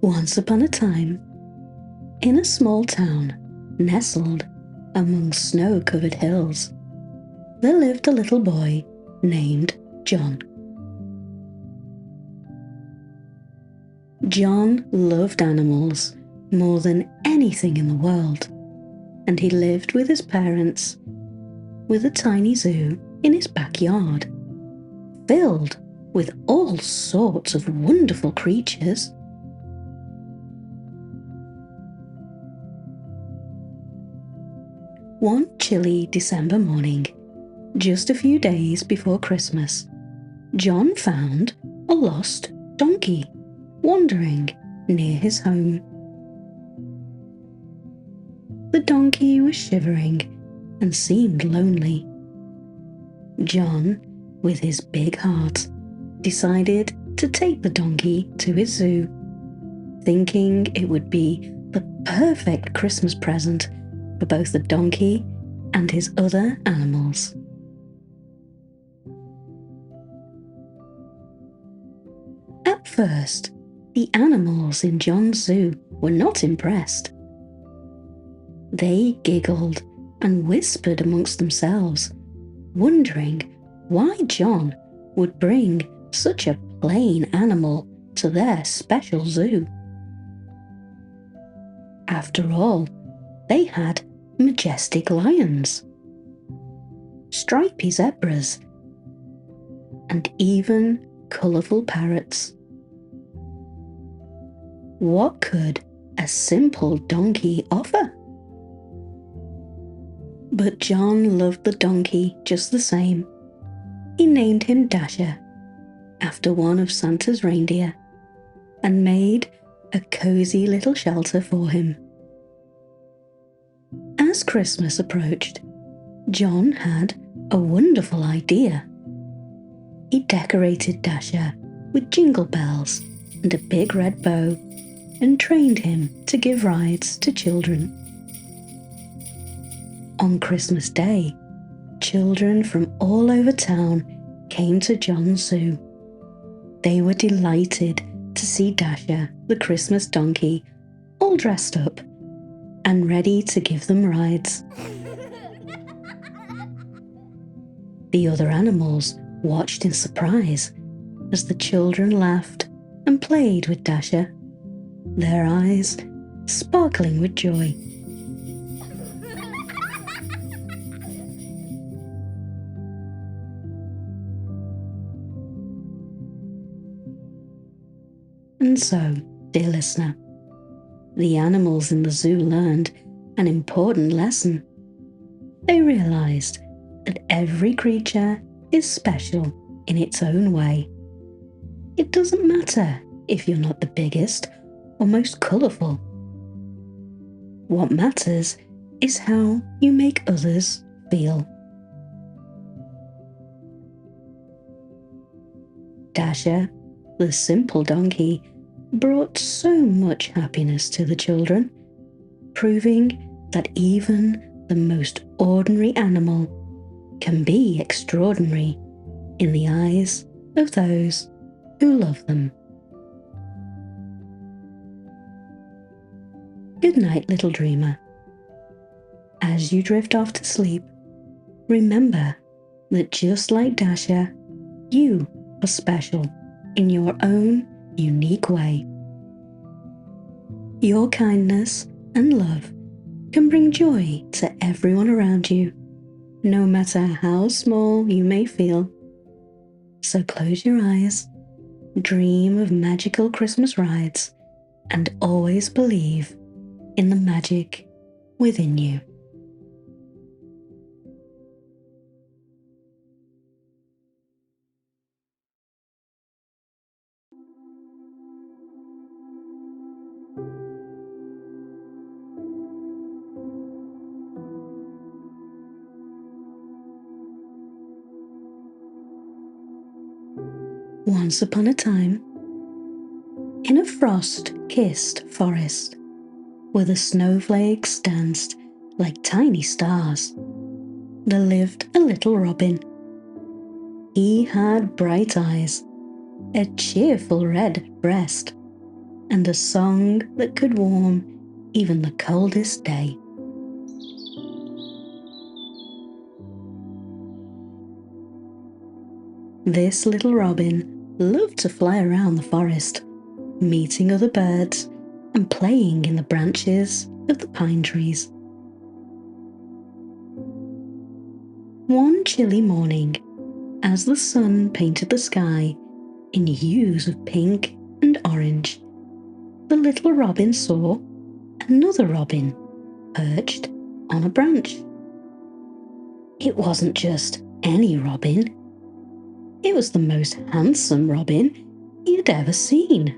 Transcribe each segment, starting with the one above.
Once upon a time, in a small town nestled among snow-covered hills, there lived a little boy named John. John loved animals more than anything in the world, and he lived with his parents with a tiny zoo in his backyard, filled with all sorts of wonderful creatures. One chilly December morning, just a few days before Christmas, John found a lost donkey wandering near his home. The donkey was shivering and seemed lonely. John, with his big heart, decided to take the donkey to his zoo, thinking it would be the perfect Christmas present for both the donkey and his other animals. At first, the animals in John's zoo were not impressed. They giggled and whispered amongst themselves, wondering why John would bring such a plain animal to their special zoo. After all, they had majestic lions, stripy zebras, and even colourful parrots. What could a simple donkey offer? But John loved the donkey just the same. He named him Dasher, after one of Santa's reindeer, and made a cosy little shelter for him. As Christmas approached, John had a wonderful idea. He decorated Dasher with jingle bells and a big red bow, and trained him to give rides to children. On Christmas Day, children from all over town came to John's zoo. They were delighted to see Dasher, the Christmas donkey, all dressed up and ready to give them rides. The other animals watched in surprise as the children laughed and played with Dasher, their eyes sparkling with joy. And so, dear listener, the animals in the zoo learned an important lesson. They realized that every creature is special in its own way. It doesn't matter if you're not the biggest or most colourful. What matters is how you make others feel. Dasher, the simple donkey, brought so much happiness to the children, proving that even the most ordinary animal can be extraordinary in the eyes of those who love them. Good night, little dreamer. As you drift off to sleep, remember that just like Dasher, you are special in your own unique way. Your kindness and love can bring joy to everyone around you, no matter how small you may feel. So close your eyes, dream of magical Christmas rides, and always believe in the magic within you. Once upon a time, in a frost-kissed forest, where the snowflakes danced like tiny stars, there lived a little robin. He had bright eyes, a cheerful red breast, and a song that could warm even the coldest day. This little robin loved to fly around the forest, meeting other birds and playing in the branches of the pine trees. One chilly morning, as the sun painted the sky in hues of pink and orange, the little robin saw another robin perched on a branch. It wasn't just any robin. It was the most handsome robin he had ever seen.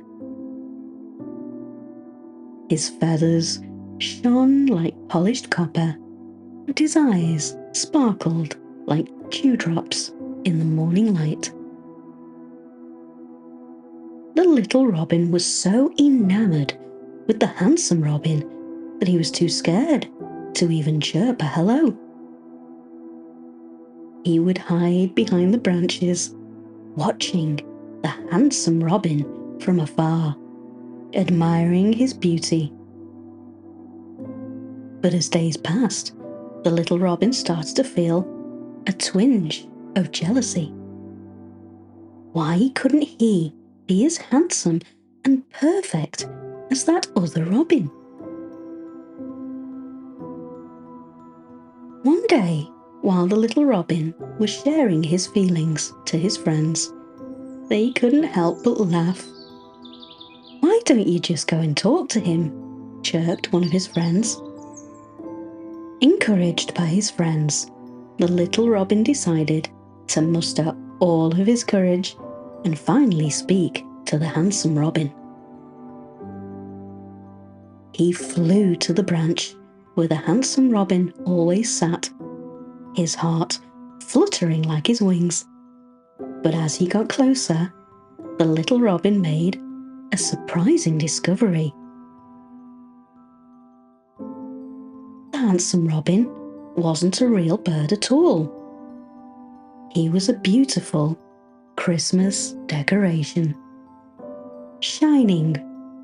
His feathers shone like polished copper, and his eyes sparkled like dewdrops in the morning light. The little robin was so enamored with the handsome robin that he was too scared to even chirp a hello. He would hide behind the branches, watching the handsome robin from afar, admiring his beauty. But as days passed, the little robin started to feel a twinge of jealousy. Why couldn't he be as handsome and perfect as that other robin? One day, while the little robin was sharing his feelings to his friends, they couldn't help but laugh. "Why don't you just go and talk to him?" chirped one of his friends. Encouraged by his friends, the little robin decided to muster all of his courage and finally speak to the handsome robin. He flew to the branch where the handsome robin always sat, his heart fluttering like his wings. But as he got closer, the little robin made a surprising discovery. The handsome robin wasn't a real bird at all. He was a beautiful Christmas decoration, shining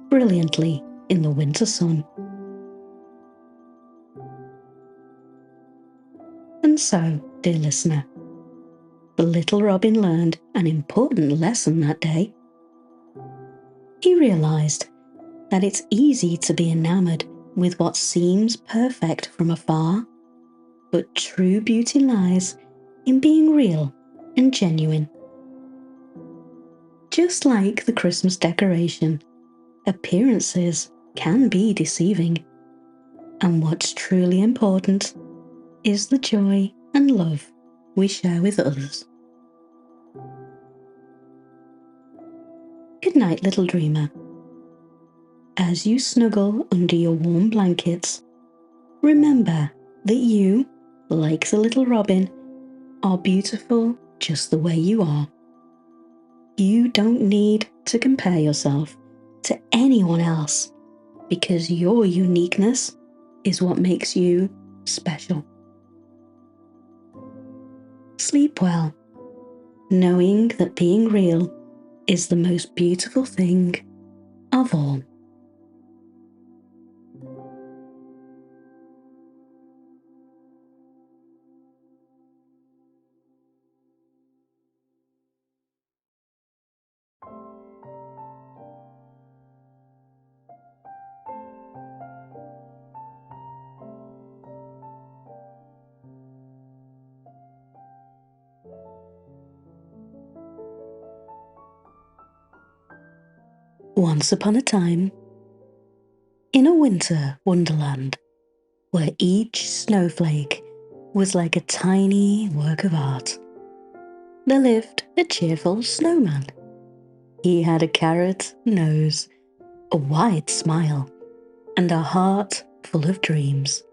brilliantly in the winter sun. And so, dear listener, the little robin learned an important lesson that day. He realized that it's easy to be enamored with what seems perfect from afar, but true beauty lies in being real and genuine. Just like the Christmas decoration, appearances can be deceiving, and what's truly important is the joy and love we share with others. Good night, little dreamer. As you snuggle under your warm blankets, remember that you, like the little robin, are beautiful just the way you are. You don't need to compare yourself to anyone else, because your uniqueness is what makes you special. Sleep well, knowing that being real is the most beautiful thing of all. Once upon a time, in a winter wonderland, where each snowflake was like a tiny work of art, there lived a cheerful snowman. He had a carrot nose, a wide smile, and a heart full of dreams.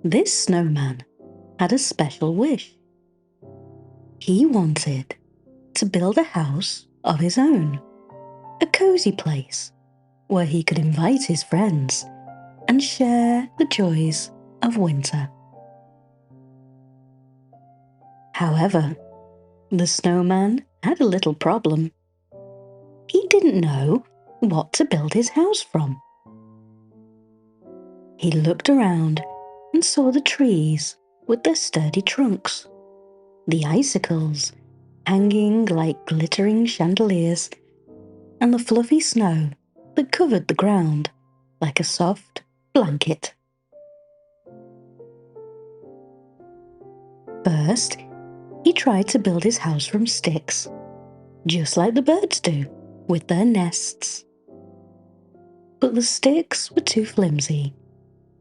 This snowman had a special wish. He wanted to build a house of his own, a cozy place where he could invite his friends and share the joys of winter. However, the snowman had a little problem. He didn't know what to build his house from. He looked around and saw the trees with their sturdy trunks, the icicles hanging like glittering chandeliers, and the fluffy snow that covered the ground like a soft blanket. First, he tried to build his house from sticks, just like the birds do with their nests. But the sticks were too flimsy,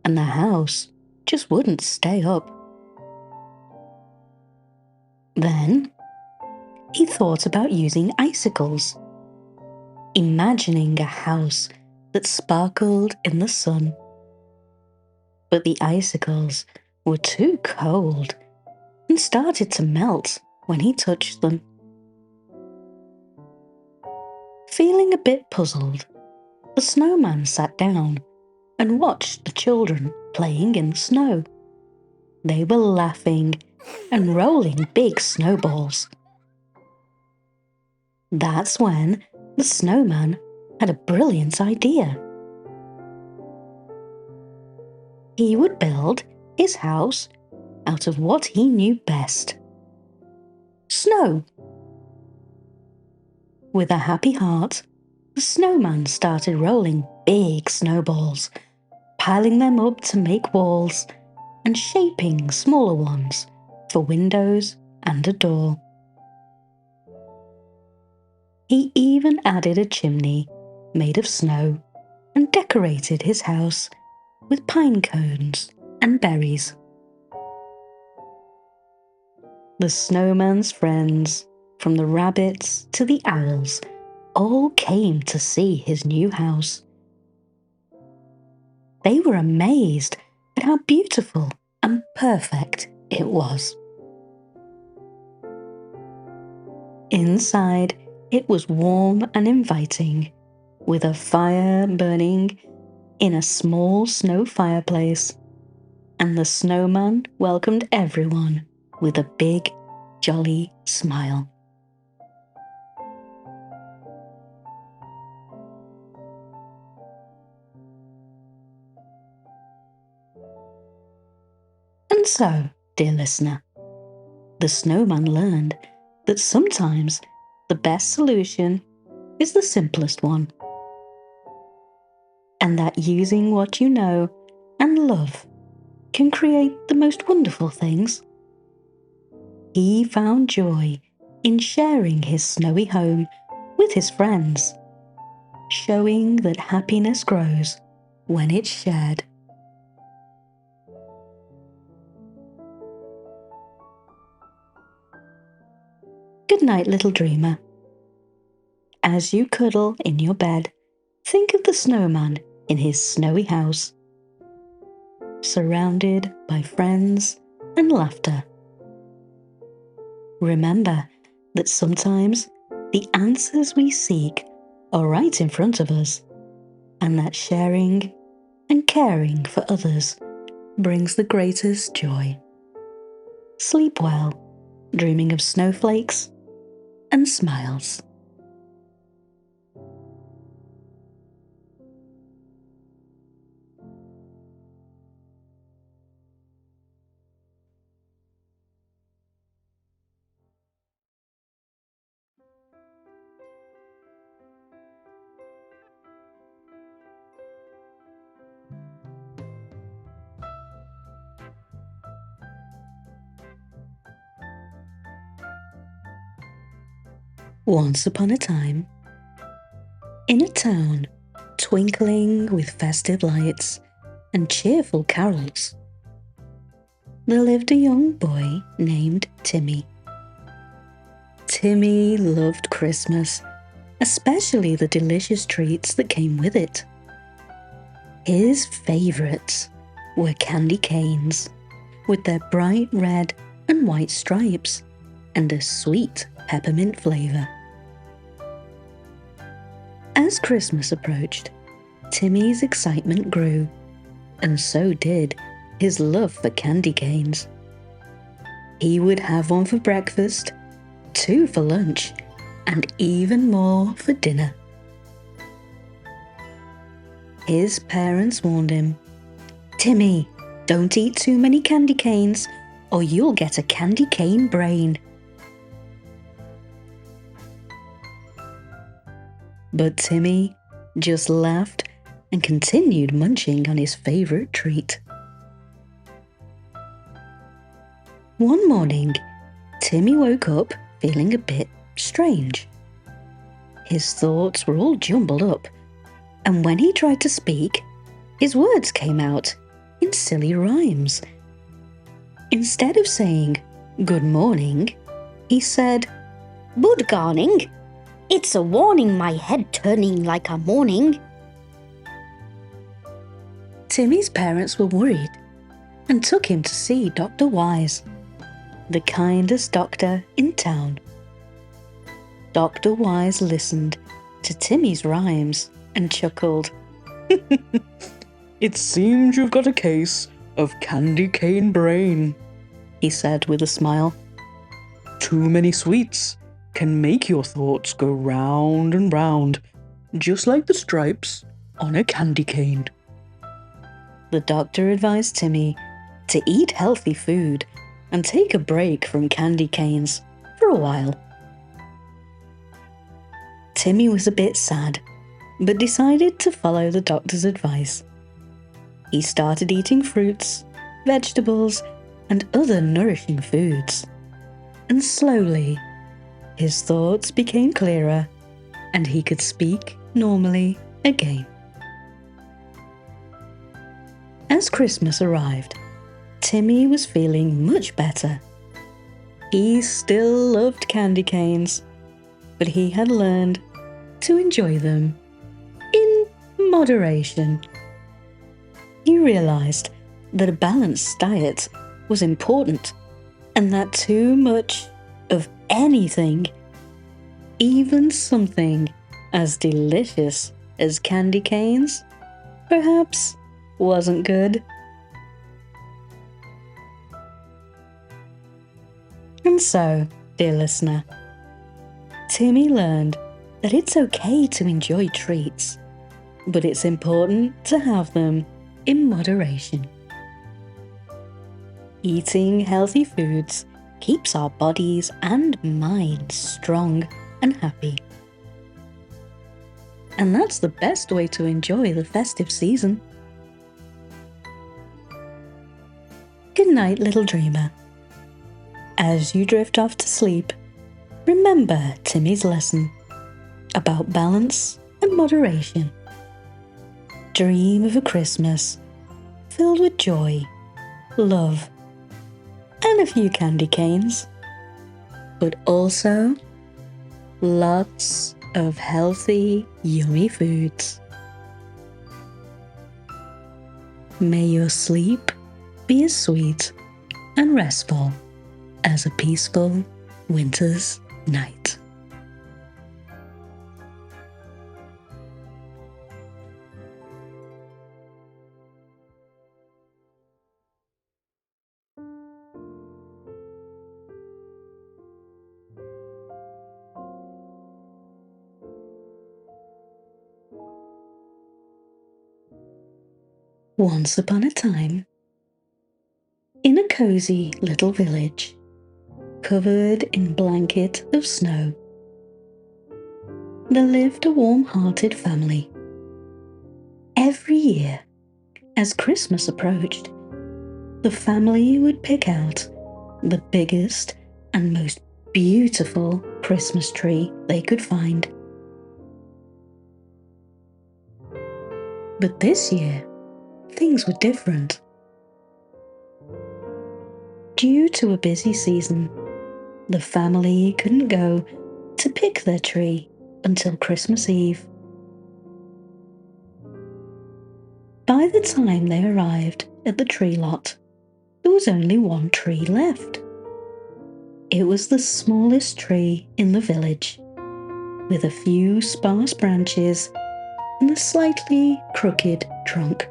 and the house just wouldn't stay up. Then, he thought about using icicles, imagining a house that sparkled in the sun. But the icicles were too cold and started to melt when he touched them. Feeling a bit puzzled, the snowman sat down and watched the children playing in the snow. They were laughing and rolling big snowballs. That's when the snowman had a brilliant idea. He would build his house out of what he knew best: snow. With a happy heart, the snowman started rolling big snowballs, piling them up to make walls, and shaping smaller ones for windows and a door. He even added a chimney made of snow and decorated his house with pine cones and berries. The snowman's friends, from the rabbits to the owls, all came to see his new house. They were amazed at how beautiful and perfect it was. Inside, it was warm and inviting, with a fire burning in a small snow fireplace, and the snowman welcomed everyone with a big, jolly smile. And so, dear listener, the snowman learned that sometimes the best solution is the simplest one, and that using what you know and love can create the most wonderful things. He found joy in sharing his snowy home with his friends, showing that happiness grows when it's shared. Good night, little dreamer. As you cuddle in your bed, think of the snowman in his snowy house, surrounded by friends and laughter. Remember that sometimes the answers we seek are right in front of us, and that sharing and caring for others brings the greatest joy. Sleep well, dreaming of snowflakes and smiles. Once upon a time, in a town twinkling with festive lights and cheerful carols, there lived a young boy named Timmy. Timmy loved Christmas, especially the delicious treats that came with it. His favourites were candy canes, with their bright red and white stripes and a sweet peppermint flavour. As Christmas approached, Timmy's excitement grew, and so did his love for candy canes. He would have one for breakfast, 2 for lunch, and even more for dinner. His parents warned him, "Timmy, don't eat too many candy canes or you'll get a candy cane brain." But Timmy just laughed and continued munching on his favorite treat. One morning, Timmy woke up feeling a bit strange. His thoughts were all jumbled up, and when he tried to speak, his words came out in silly rhymes. Instead of saying, "Good morning," he said, "Good garning. It's a warning, my head turning like a morning." Timmy's parents were worried and took him to see Dr. Wise, the kindest doctor in town. Dr. Wise listened to Timmy's rhymes and chuckled. "It seems you've got a case of candy cane brain," he said with a smile. "Too many sweets can make your thoughts go round and round, just like the stripes on a candy cane." The doctor advised Timmy to eat healthy food and take a break from candy canes for a while. Timmy was a bit sad, but decided to follow the doctor's advice. He started eating fruits, vegetables, and other nourishing foods. And slowly, his thoughts became clearer and he could speak normally again. As Christmas arrived, Timmy was feeling much better. He still loved candy canes, but he had learned to enjoy them in moderation. He realized that a balanced diet was important and that too much of anything, even something as delicious as candy canes, perhaps wasn't good. And so, dear listener, Timmy learned that it's okay to enjoy treats, but it's important to have them in moderation. Eating healthy foods keeps our bodies and minds strong and happy. And that's the best way to enjoy the festive season. Good night, little dreamer. As you drift off to sleep, remember Timmy's lesson about balance and moderation. Dream of a Christmas filled with joy, love, and a few candy canes, but also lots of healthy, yummy foods. May your sleep be as sweet and restful as a peaceful winter's night. Once upon a time, in a cozy little village, covered in blanket of snow, there lived a warm-hearted family. Every year, as Christmas approached, the family would pick out the biggest and most beautiful Christmas tree they could find. But this year, things were different. Due to a busy season, the family couldn't go to pick their tree until Christmas Eve. By the time they arrived at the tree lot, there was only one tree left. It was the smallest tree in the village, with a few sparse branches and a slightly crooked trunk.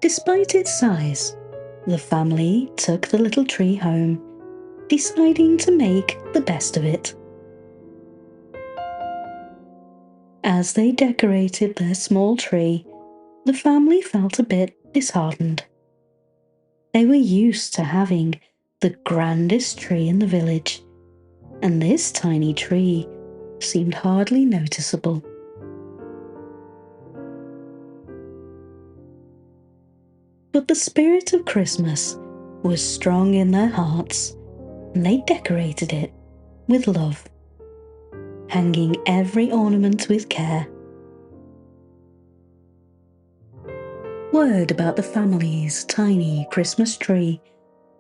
Despite its size, the family took the little tree home, deciding to make the best of it. As they decorated their small tree, the family felt a bit disheartened. They were used to having the grandest tree in the village, and this tiny tree seemed hardly noticeable. But the spirit of Christmas was strong in their hearts, and they decorated it with love, hanging every ornament with care. Word about the family's tiny Christmas tree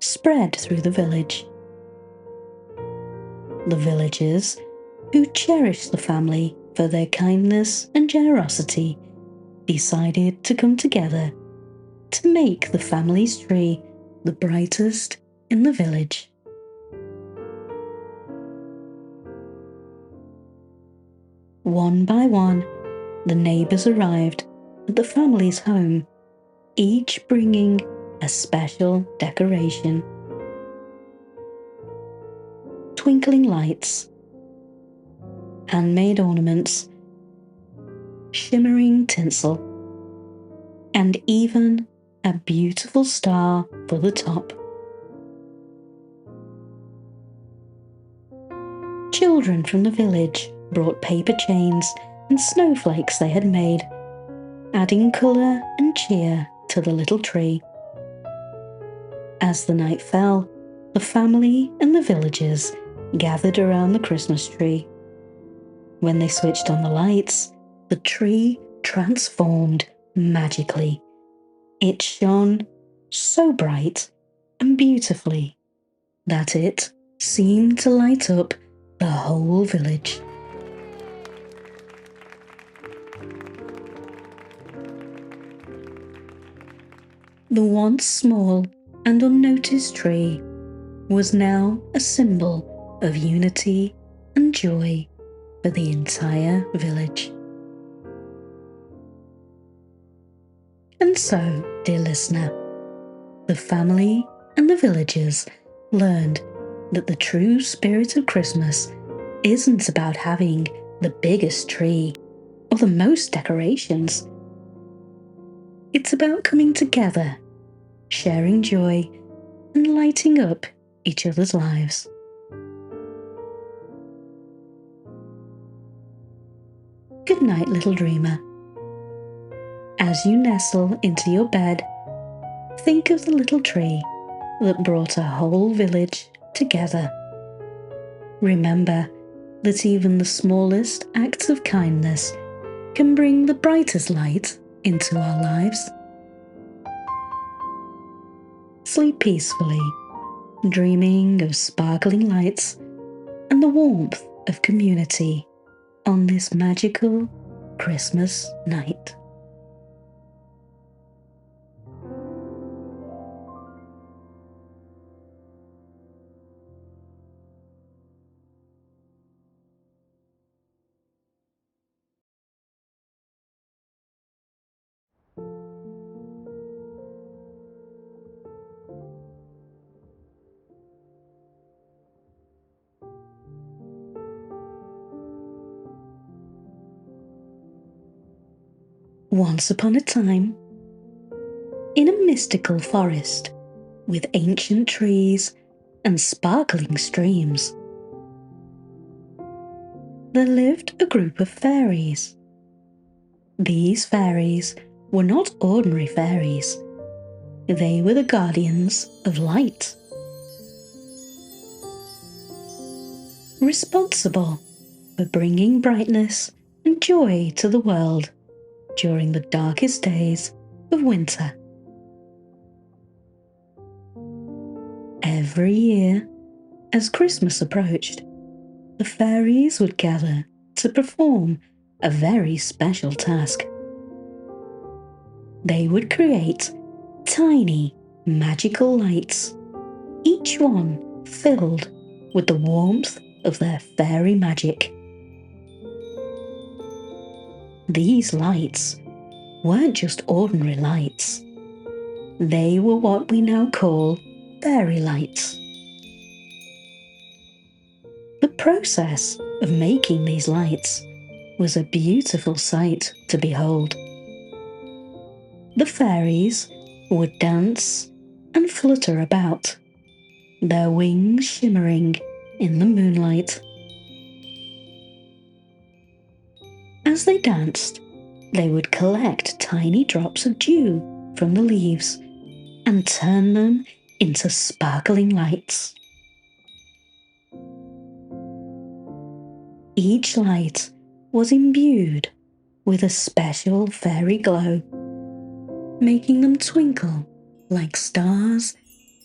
spread through the village. The villagers, who cherished the family for their kindness and generosity, decided to come together to make the family's tree the brightest in the village. One by one, the neighbours arrived at the family's home, each bringing a special decoration. Twinkling lights, handmade ornaments, shimmering tinsel, and even a beautiful star for the top. Children from the village brought paper chains and snowflakes they had made, adding colour and cheer to the little tree. As the night fell, the family and the villagers gathered around the Christmas tree. When they switched on the lights, the tree transformed magically. It shone so bright and beautifully that it seemed to light up the whole village. The once small and unnoticed tree was now a symbol of unity and joy for the entire village. And so, dear listener, the family and the villagers learned that the true spirit of Christmas isn't about having the biggest tree or the most decorations. It's about coming together, sharing joy, and lighting up each other's lives. Good night, little dreamer. As you nestle into your bed, think of the little tree that brought a whole village together. Remember that even the smallest acts of kindness can bring the brightest light into our lives. Sleep peacefully, dreaming of sparkling lights and the warmth of community on this magical Christmas night. Once upon a time, in a mystical forest with ancient trees and sparkling streams, there lived a group of fairies. These fairies were not ordinary fairies. They were the guardians of light, responsible for bringing brightness and joy to the world during the darkest days of winter. Every year, as Christmas approached, the fairies would gather to perform a very special task. They would create tiny, magical lights, each one filled with the warmth of their fairy magic. These lights weren't just ordinary lights. They were what we now call fairy lights. The process of making these lights was a beautiful sight to behold. The fairies would dance and flutter about, their wings shimmering in the moonlight. As they danced, they would collect tiny drops of dew from the leaves and turn them into sparkling lights. Each light was imbued with a special fairy glow, making them twinkle like stars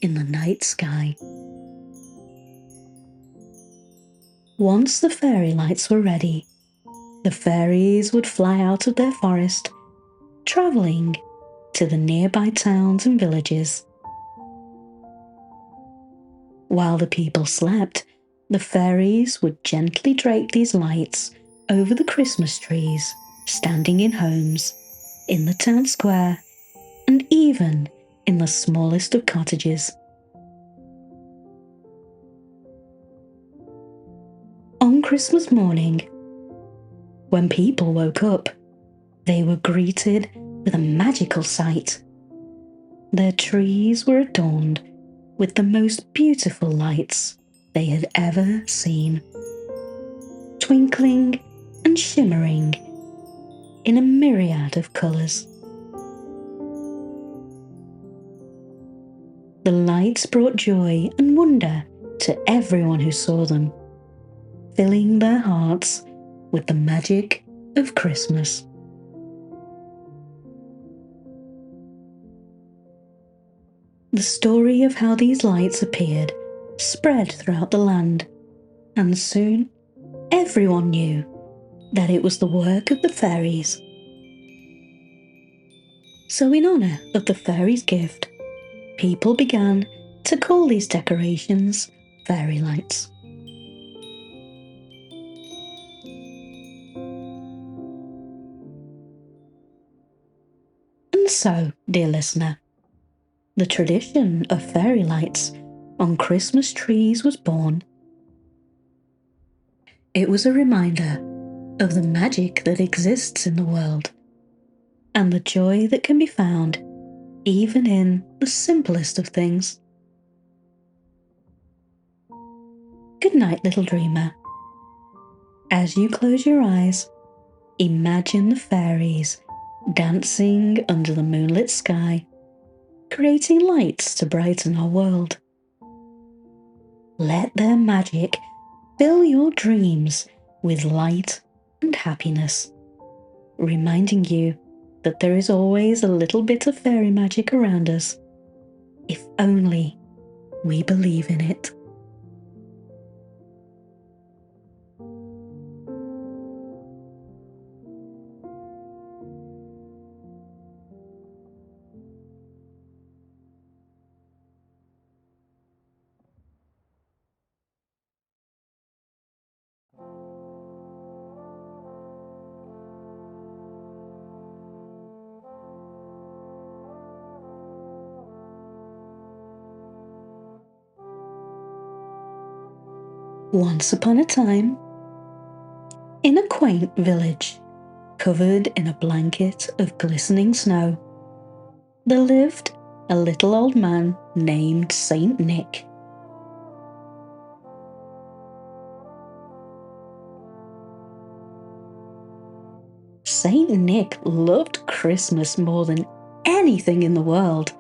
in the night sky. Once the fairy lights were ready, the fairies would fly out of their forest, travelling to the nearby towns and villages. While the people slept, the fairies would gently drape these lights over the Christmas trees standing in homes, in the town square, and even in the smallest of cottages. On Christmas morning, when people woke up, they were greeted with a magical sight. Their trees were adorned with the most beautiful lights they had ever seen, twinkling and shimmering in a myriad of colours. The lights brought joy and wonder to everyone who saw them, filling their hearts with the magic of Christmas. The story of how these lights appeared spread throughout the land, and soon everyone knew that it was the work of the fairies. So in honour of the fairies' gift, people began to call these decorations fairy lights. And so, dear listener, the tradition of fairy lights on Christmas trees was born. It was a reminder of the magic that exists in the world and the joy that can be found even in the simplest of things. Good night, little dreamer. As you close your eyes, imagine the fairies dancing under the moonlit sky, creating lights to brighten our world. Let their magic fill your dreams with light and happiness, reminding you that there is always a little bit of fairy magic around us, if only we believe in it. Once upon a time, in a quaint village covered in a blanket of glistening snow, there lived a little old man named Saint Nick. Saint Nick loved Christmas more than anything in the world.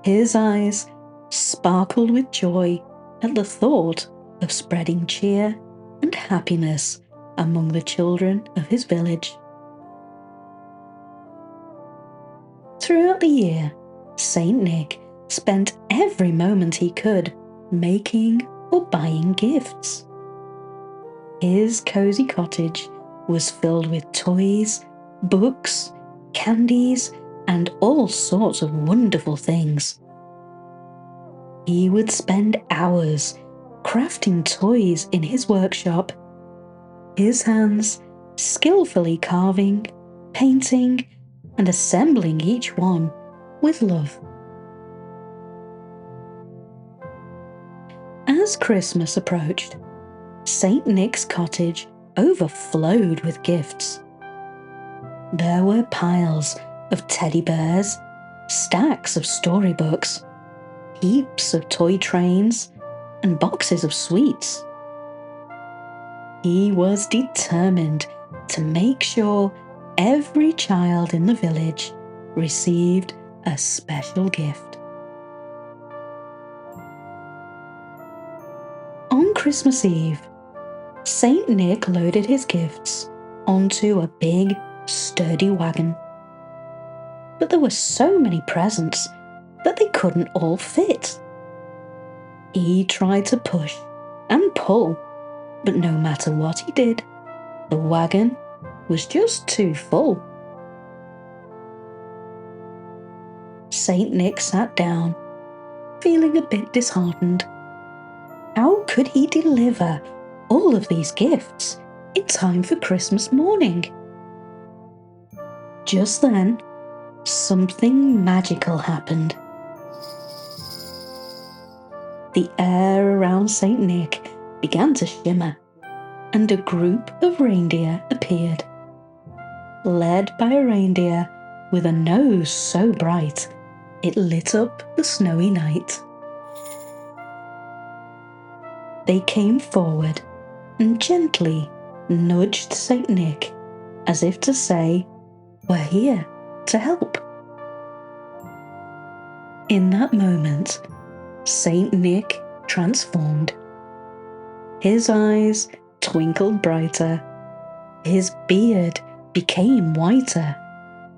His eyes sparkled with joy at the thought of spreading cheer and happiness among the children of his village. Throughout the year, Saint Nick spent every moment he could making or buying gifts. His cozy cottage was filled with toys, books, candies, and all sorts of wonderful things. He would spend hours crafting toys in his workshop, his hands skillfully carving, painting, and assembling each one with love. As Christmas approached, Saint Nick's cottage overflowed with gifts. There were piles of teddy bears, stacks of storybooks, heaps of toy trains, and boxes of sweets. He was determined to make sure every child in the village received a special gift. On Christmas Eve, Saint Nick loaded his gifts onto a big, sturdy wagon. But there were so many presents that they couldn't all fit. He tried to push and pull, but no matter what he did, the wagon was just too full. Saint Nick sat down, feeling a bit disheartened. How could he deliver all of these gifts in time for Christmas morning? Just then, something magical happened. The air around Saint Nick began to shimmer, and a group of reindeer appeared, led by a reindeer with a nose so bright it lit up the snowy night. They came forward and gently nudged Saint Nick as if to say, "We're here to help." In that moment, Saint Nick transformed. His eyes twinkled brighter, his beard became whiter,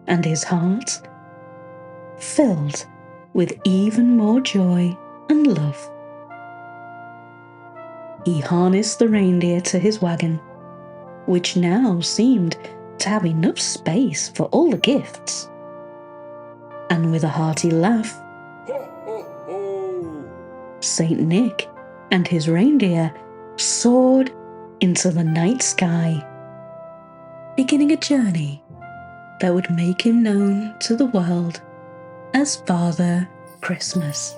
and his heart filled with even more joy and love. He harnessed the reindeer to his wagon, which now seemed to have enough space for all the gifts. And with a hearty laugh, Saint Nick and his reindeer soared into the night sky, beginning a journey that would make him known to the world as Father Christmas.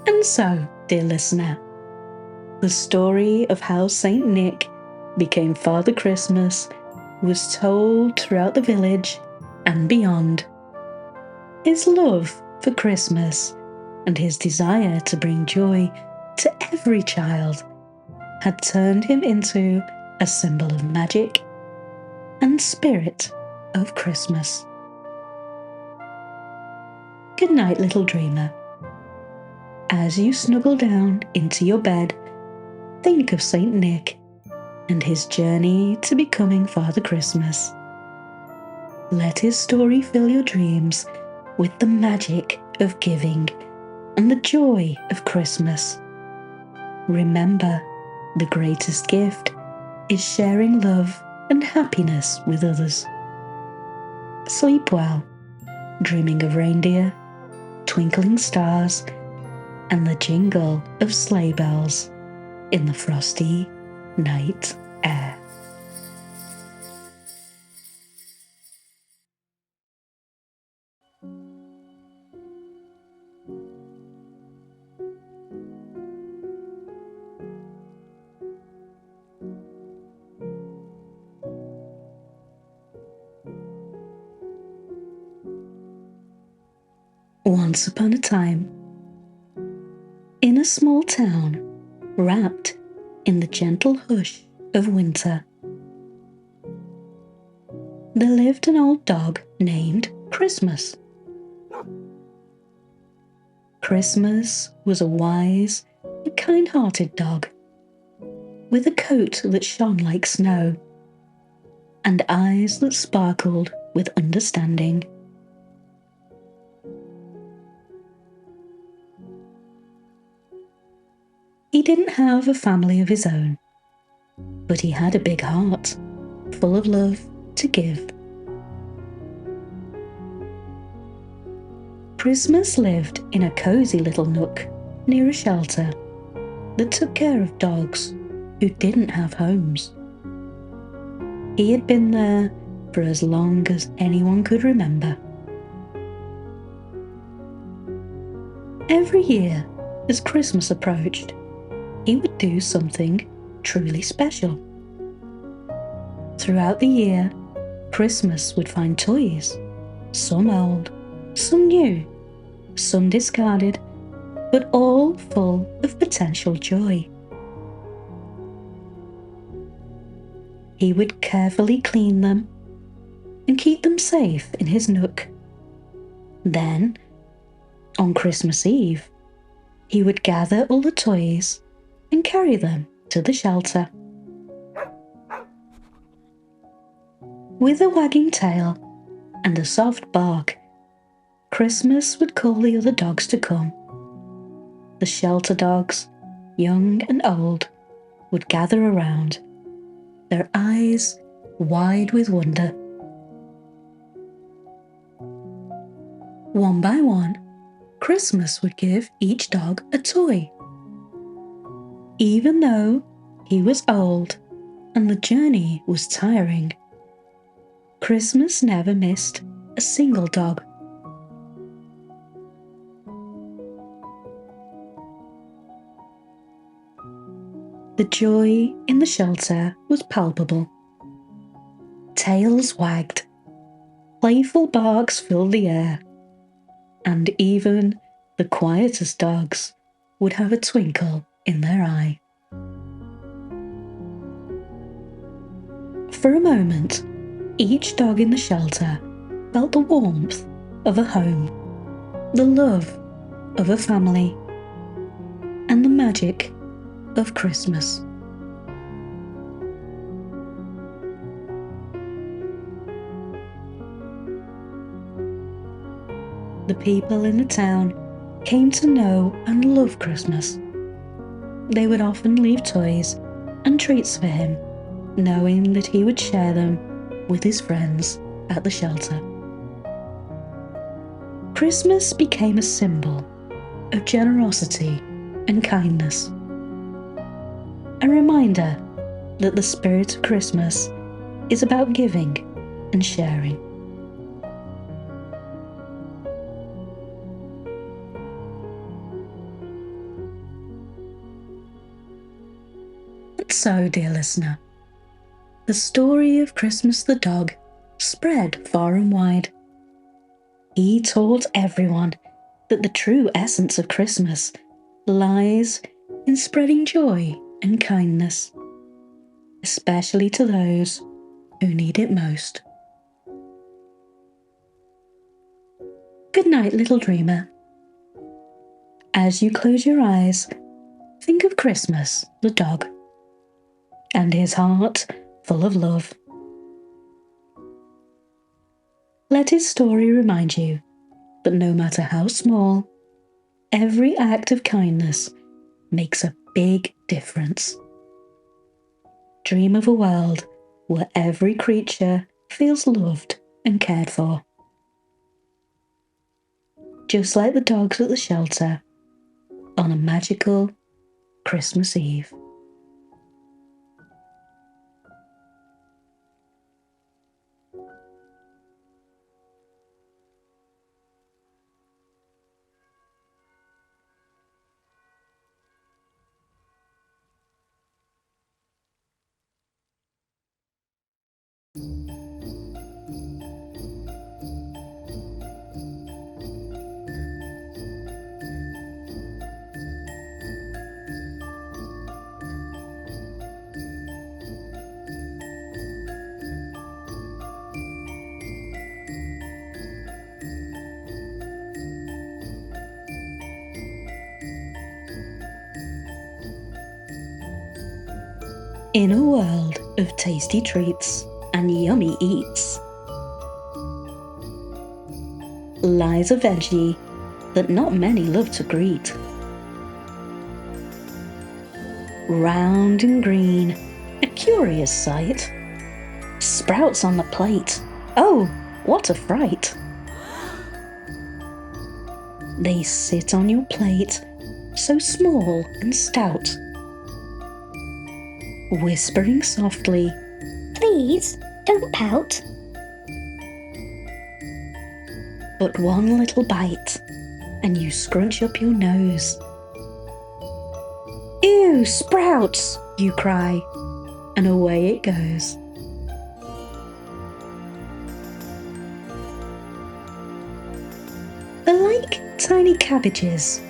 And so, dear listener, the story of how Saint Nick became Father Christmas was told throughout the village and beyond. His love for Christmas and his desire to bring joy to every child had turned him into a symbol of magic and spirit of Christmas. Good night, little dreamer. As you snuggle down into your bed, think of Saint Nick and his journey to becoming Father Christmas. Let his story fill your dreams with the magic of giving and the joy of Christmas. Remember, the greatest gift is sharing love and happiness with others. Sleep well, dreaming of reindeer, twinkling stars, and the jingle of sleigh bells in the frosty night air. Once upon a time, in a small town, wrapped in the gentle hush of winter, there lived an old dog named Christmas. Christmas was a wise and kind-hearted dog, with a coat that shone like snow, and eyes that sparkled with understanding. He didn't have a family of his own, but he had a big heart, full of love to give. Christmas lived in a cozy little nook near a shelter that took care of dogs who didn't have homes. He had been there for as long as anyone could remember. Every year, as Christmas approached, he would do something truly special. Throughout the year, Christmas would find toys, some old, some new, some discarded, but all full of potential joy. He would carefully clean them and keep them safe in his nook. Then, on Christmas Eve, he would gather all the toys and carry them to the shelter. With a wagging tail and a soft bark, Christmas would call the other dogs to come. The shelter dogs, young and old, would gather around, their eyes wide with wonder. One by one, Christmas would give each dog a toy. Even though he was old and the journey was tiring, Christmas never missed a single dog. The joy in the shelter was palpable. Tails wagged, playful barks filled the air, and even the quietest dogs would have a twinkle in their eye. For a moment, each dog in the shelter felt the warmth of a home, the love of a family, and the magic of Christmas. The people in the town came to know and love Christmas. They would often leave toys and treats for him, knowing that he would share them with his friends at the shelter. Christmas became a symbol of generosity and kindness, a reminder that the spirit of Christmas is about giving and sharing. And so, dear listener, the story of Christmas the dog spread far and wide. He taught everyone that the true essence of Christmas lies in spreading joy and kindness, especially to those who need it most. Good night, little dreamer. As you close your eyes, think of Christmas the dog and his heart full of love. Let his story remind you that no matter how small, every act of kindness makes a big difference. Dream of a world where every creature feels loved and cared for. Just like the dogs at the shelter on a magical Christmas Eve. In a world of tasty treats and yummy eats, lies a veggie that not many love to greet. Round and green, a curious sight. Sprouts on the plate, oh, what a fright! They sit on your plate, so small and stout, whispering softly, Please, don't pout. but one little bite, and you scrunch up your nose. No, Sprouts, you cry, and away it goes. They're like tiny cabbages,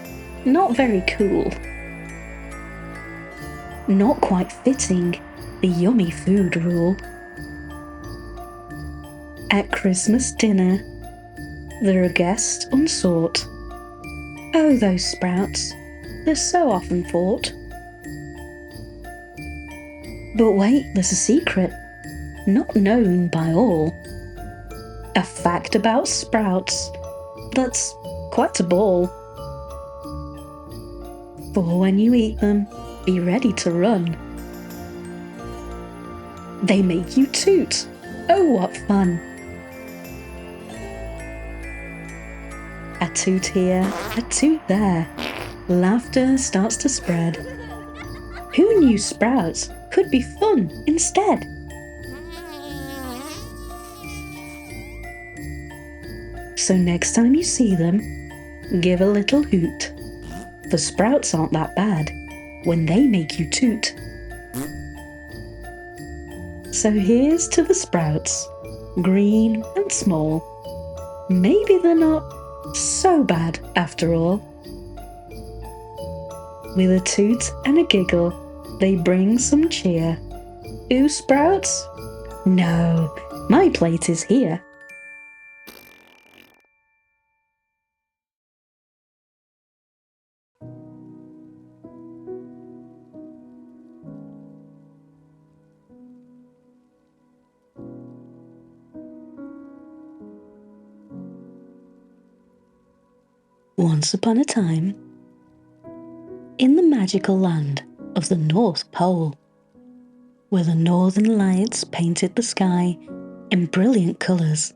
not very cool. Not quite fitting the yummy food rule. At Christmas dinner, they're a guest unsought. Oh, those Sprouts, they're so often fought. But wait, there's a secret, not known by all. A fact about Sprouts that's quite a ball. For when you eat them, be ready to run. They make you toot. Oh, what fun! A toot here, a toot there. Laughter starts to spread. Who knew Sprouts could be fun instead? So next time you see them, give a little hoot. For Sprouts aren't that bad when they make you toot. So here's to the Sprouts, green and small. Maybe they're not so bad after all. With a toot and a giggle, they bring some cheer. Eeew Sprouts? No, my plate is here. Once upon a time, in the magical land of the North Pole, where the northern lights painted the sky in brilliant colours,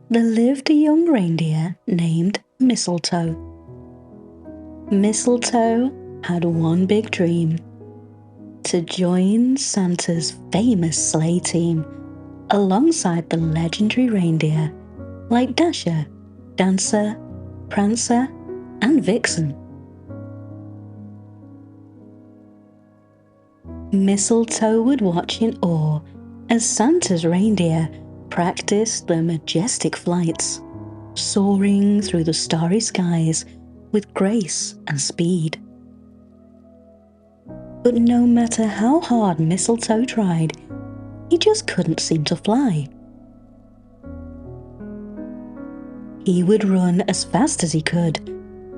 there lived a young reindeer named Mistletoe. Mistletoe had one big dream: to join Santa's famous sleigh team alongside the legendary reindeer like Dasher, Dancer, Prancer, and Vixen. Mistletoe would watch in awe as Santa's reindeer practiced their majestic flights, soaring through the starry skies with grace and speed. But no matter how hard Mistletoe tried, he just couldn't seem to fly. He would run as fast as he could,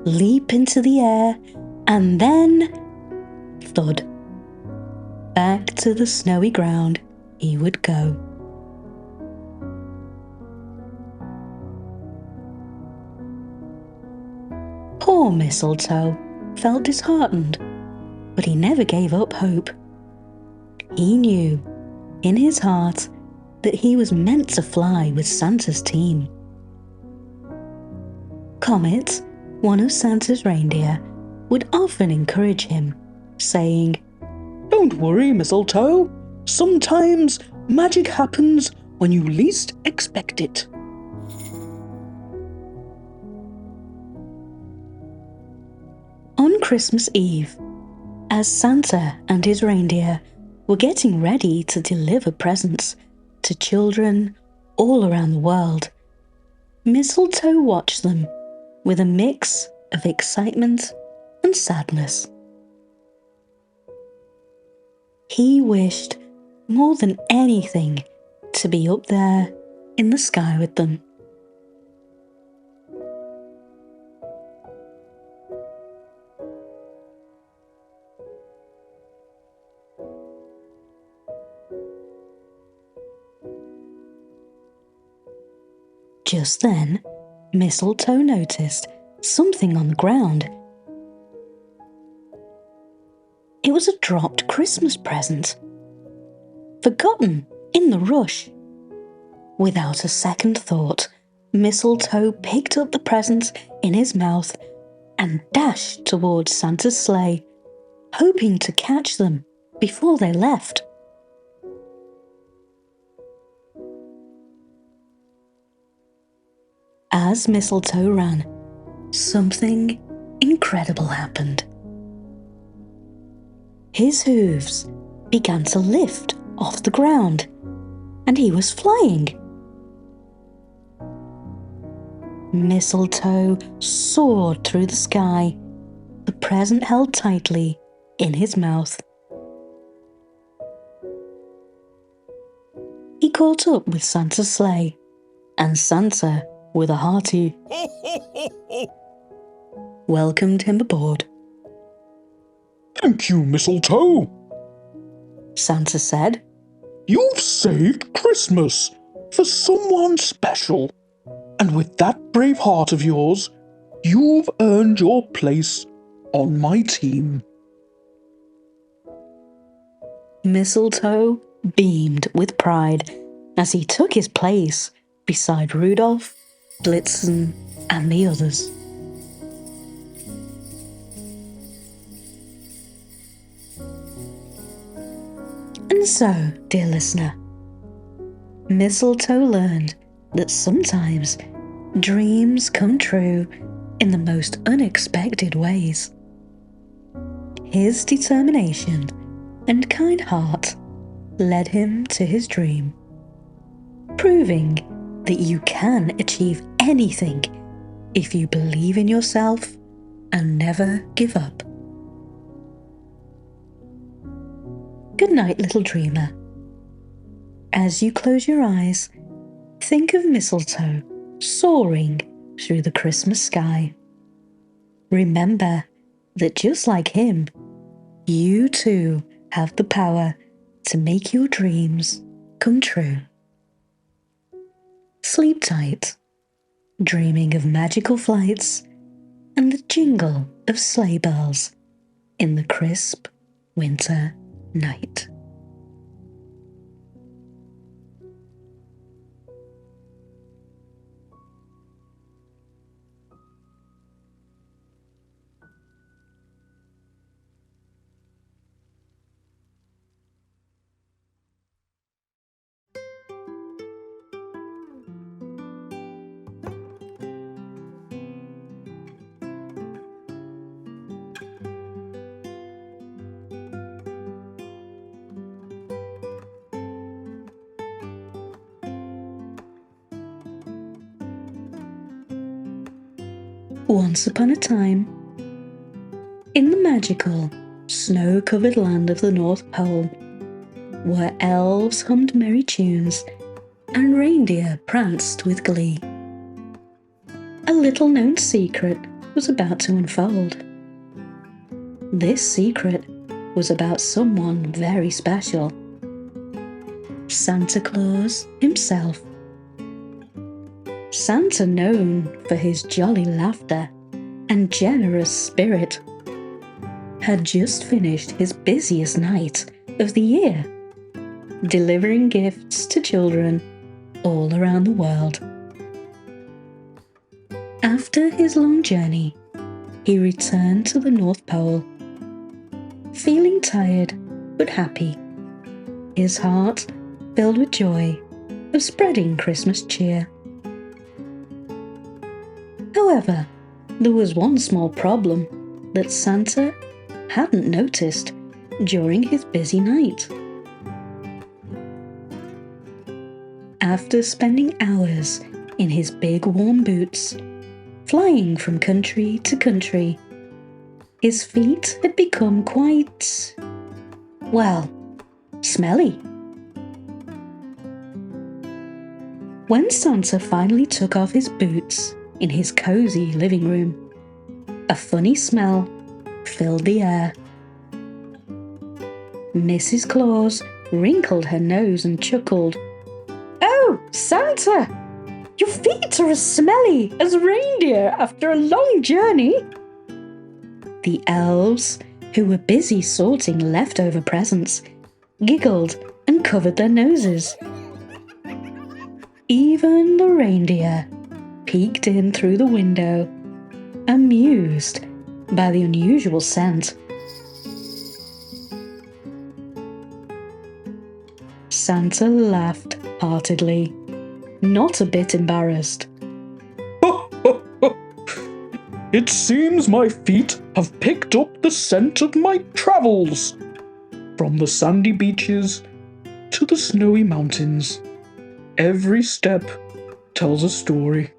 leap into the air, and then thud. Back to the snowy ground he would go. Poor Mistletoe felt disheartened, but he never gave up hope. He knew, in his heart, that he was meant to fly with Santa's team. Comet, one of Santa's reindeer, would often encourage him, saying, Don't worry, Mistletoe. Sometimes magic happens when you least expect it. On Christmas Eve, as Santa and his reindeer were getting ready to deliver presents to children all around the world, Mistletoe watched them with a mix of excitement and sadness. He wished more than anything to be up there in the sky with them. Just then, Mistletoe noticed something on the ground. It was a dropped Christmas present, forgotten in the rush. Without a second thought, Mistletoe picked up the present in his mouth and dashed towards Santa's sleigh, hoping to catch them before they left. As Mistletoe ran, something incredible happened. His hooves began to lift off the ground, and he was flying. Mistletoe soared through the sky, the present held tightly in his mouth. He caught up with Santa's sleigh, and Santa, with a hearty welcomed him aboard. Thank you, Mistletoe, Santa said. You've saved Christmas for someone special. And with that brave heart of yours, you've earned your place on my team. Mistletoe beamed with pride as he took his place beside Rudolph, Blitzen, and the others. And so, dear listener, Mistletoe learned that sometimes dreams come true in the most unexpected ways. His determination and kind heart led him to his dream, proving that you can achieve anything if you believe in yourself and never give up. Good night, little dreamer. As you close your eyes, think of Mistletoe soaring through the Christmas sky. Remember that just like him, you too have the power to make your dreams come true. Sleep tight, dreaming of magical flights and the jingle of sleigh bells in the crisp winter night. Once upon a time, in the magical, snow-covered land of the North Pole, where elves hummed merry tunes and reindeer pranced with glee, a little-known secret was about to unfold. This secret was about someone very special, Santa Claus himself. Santa, known for his jolly laughter and generous spirit, had just finished his busiest night of the year, delivering gifts to children all around the world. After his long journey, he returned to the North Pole, feeling tired but happy, his heart filled with joy of spreading Christmas cheer. However, there was one small problem that Santa hadn't noticed during his busy night. After spending hours in his big warm boots, flying from country to country, his feet had become quite, well, smelly. When Santa finally took off his boots in his cozy living room, a funny smell filled the air. Mrs. Claus wrinkled her nose and chuckled. "Oh, Santa! Your feet are as smelly as reindeer after a long journey." The elves, who were busy sorting leftover presents, giggled and covered their noses. Even the reindeer peeked in through the window, amused by the unusual scent. Santa laughed heartedly, not a bit embarrassed. It seems my feet have picked up the scent of my travels. From the sandy beaches to the snowy mountains, every step tells a story.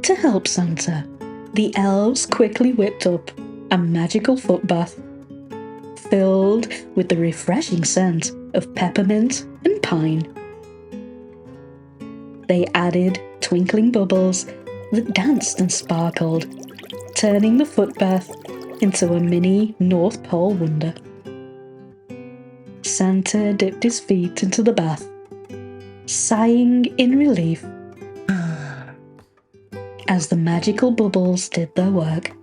To help Santa, the elves quickly whipped up a magical foot bath filled with the refreshing scent of peppermint and pine. They added twinkling bubbles that danced and sparkled, turning the foot bath into a mini North Pole wonder. Santa dipped his feet into the bath, sighing in relief as the magical bubbles did their work.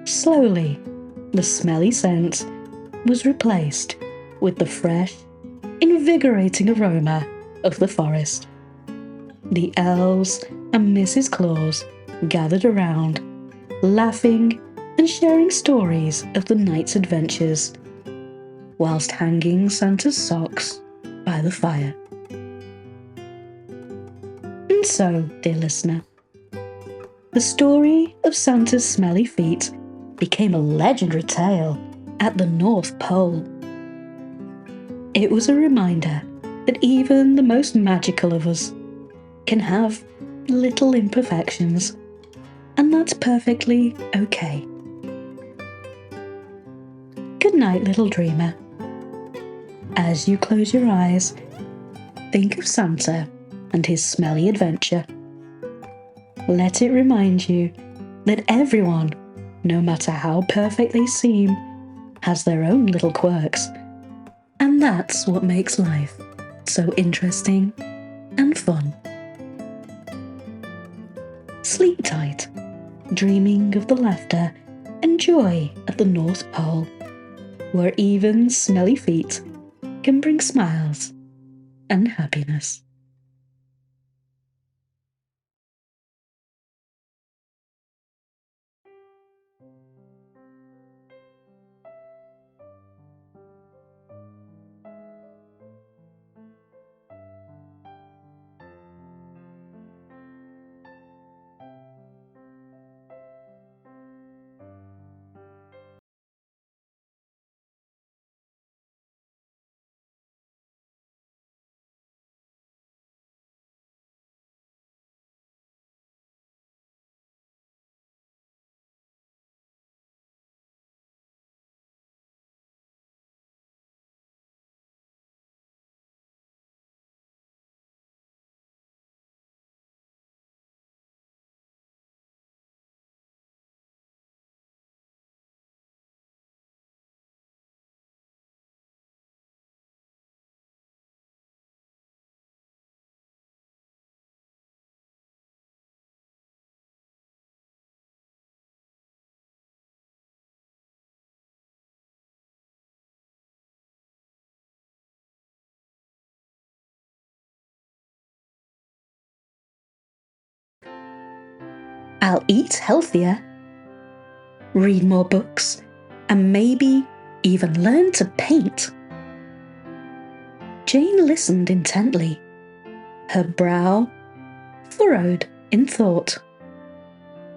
Slowly, the smelly scent was replaced with the fresh, invigorating aroma of the forest. The elves and Mrs. Claus gathered around, laughing and sharing stories of the night's adventures, whilst hanging Santa's socks by the fire. And so, dear listener, the story of Santa's smelly feet became a legendary tale at the North Pole. It was a reminder that even the most magical of us can have little imperfections, and that's perfectly okay. Good night, little dreamer. As you close your eyes, think of Santa and his smelly adventure. Let it remind you that everyone, no matter how perfect they seem, has their own little quirks, and that's what makes life so interesting and fun. Sleep tight, dreaming of the laughter and joy at the North Pole, where even smelly feet can bring smiles and happiness. I'll eat healthier, read more books, and maybe even learn to paint. Jane listened intently, her brow furrowed in thought.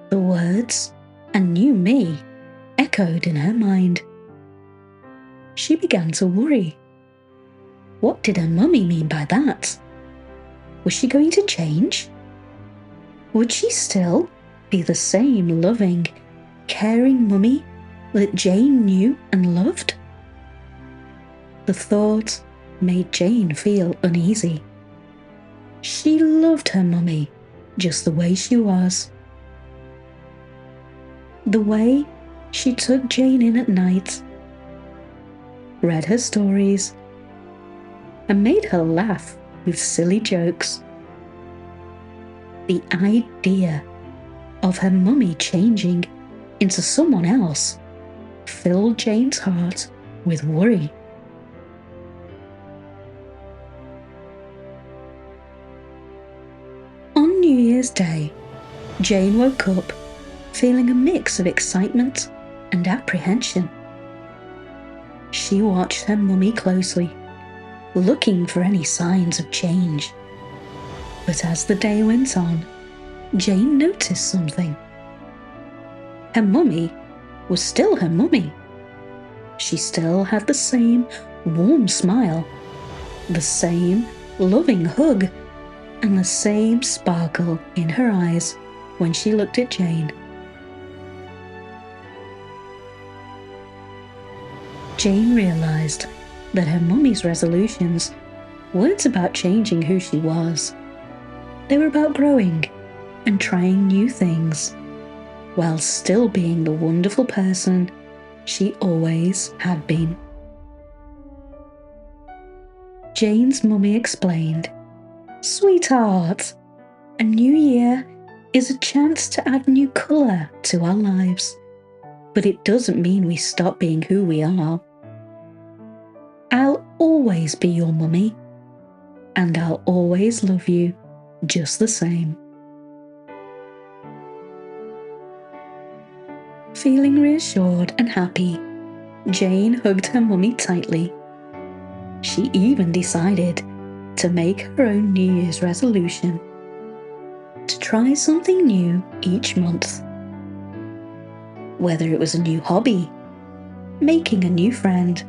The words "and new me" echoed in her mind. She began to worry. What did her mummy mean by that? Was she going to change? Would she still be the same loving, caring mummy that Jane knew and loved? The thought made Jane feel uneasy. She loved her mummy just the way she was. The way she took Jane in at night, read her stories, and made her laugh with silly jokes. The idea of her mummy changing into someone else filled Jane's heart with worry. On New Year's Day, Jane woke up feeling a mix of excitement and apprehension. She watched her mummy closely, looking for any signs of change. But as the day went on, Jane noticed something. Her mummy was still her mummy. She still had the same warm smile, the same loving hug, and the same sparkle in her eyes when she looked at Jane. Jane realised that her mummy's resolutions weren't about changing who she was. They were about growing and trying new things, while still being the wonderful person she always had been. Jane's mummy explained, "Sweetheart, a new year is a chance to add new colour to our lives, but it doesn't mean we stop being who we are. I'll always be your mummy, and I'll always love you just the same." Feeling reassured and happy, Jane hugged her mummy tightly. She even decided to make her own New Year's resolution to try something new each month. Whether it was a new hobby, making a new friend,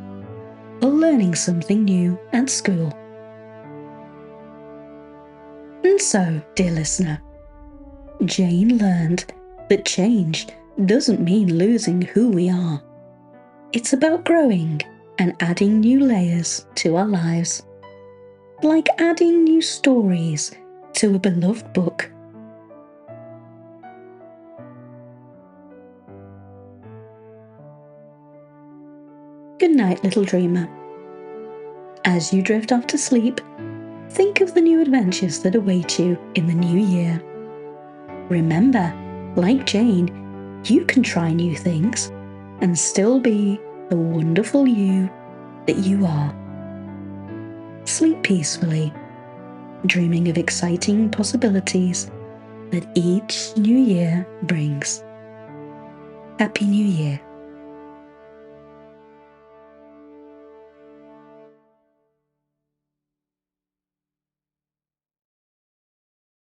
or learning something new at school. And so, dear listener, Jane learned that change doesn't mean losing who we are. It's about growing and adding new layers to our lives, like adding new stories to a beloved book. Good night, little dreamer. As you drift off to sleep, think of the new adventures that await you in the new year. Remember, like Jane, you can try new things and still be the wonderful you that you are. Sleep peacefully, dreaming of exciting possibilities that each new year brings. Happy New Year.